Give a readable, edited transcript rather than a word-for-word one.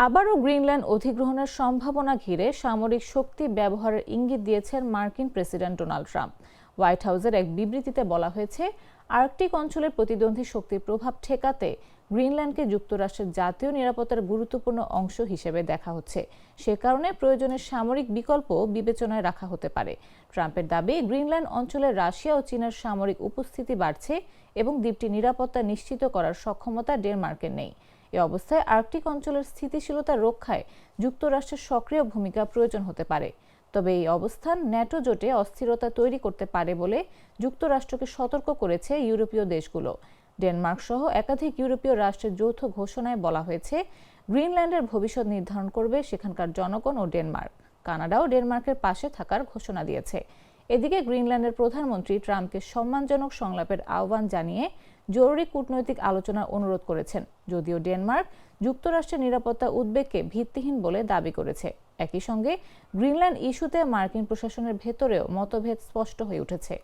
আবারও গ্রিনল্যান্ড অধিগ্রহণের সম্ভাবনা ঘিরে সামরিক শক্তি ব্যবহারের ইঙ্গিত দিয়েছেন মার্কিন প্রেসিডেন্ট ডোনাল্ড ট্রাম্প। হোয়াইট হাউসের এক বিবৃতিতে বলা হয়েছে, আর্কটিক অঞ্চলের প্রতিদ্বন্দ্বী শক্তির প্রভাব ঠেকাতে গ্রিনল্যান্ডকে যুক্তরাষ্ট্রের জাতীয় নিরাপত্তার গুরুত্বপূর্ণ অংশ হিসেবে দেখা হচ্ছে। সে কারণে প্রয়োজনের সামরিক বিকল্প বিবেচনায় রাখা হতে পারে। ট্রাম্পের দাবি, গ্রিনল্যান্ড অঞ্চলে রাশিয়া ও চীনের সামরিক উপস্থিতি বাড়ছে এবং দ্বীপটির নিরাপত্তা নিশ্চিত করার সক্ষমতা ডেনমার্কের নেই। এ অবস্থায় আর্কটিক অঞ্চলের স্থিতিশীলতা রক্ষায় যুক্তরাষ্ট্রের সক্রিয় ভূমিকা প্রয়োজন হতে পারে। তবে এই অবস্থান ন্যাটো জোটে অস্থিরতা তৈরি করতে পারে বলে যুক্তরাষ্ট্রকে সতর্ক করেছে ইউরোপীয় দেশগুলো। ডেনমার্ক সহ একাধিক ইউরোপীয় রাষ্ট্রের যৌথ ঘোষণায় বলা হয়েছে, গ্রিনল্যান্ডের ভবিষ্যৎ নির্ধারণ করবে সেখানকার জনগণ ও ডেনমার্ক। কানাডাও ডেনমার্কের পাশে থাকার ঘোষণা দিয়েছে। এদিকে গ্রিনল্যান্ডের প্রধানমন্ত্রী ট্রাম্পকে সম্মানজনক সংলাপের আহ্বান জানিয়ে জরুরি কূটনৈতিক আলোচনার অনুরোধ করেছেন, যদিও ডেনমার্ক যুক্তরাষ্ট্রের নিরাপত্তা উদ্বেগকে ভিত্তিহীন বলে দাবি করেছে। একই সঙ্গে গ্রিনল্যান্ড ইস্যুতে মার্কিন প্রশাসনের ভেতরেও মতভেদ স্পষ্ট হয়ে উঠেছে।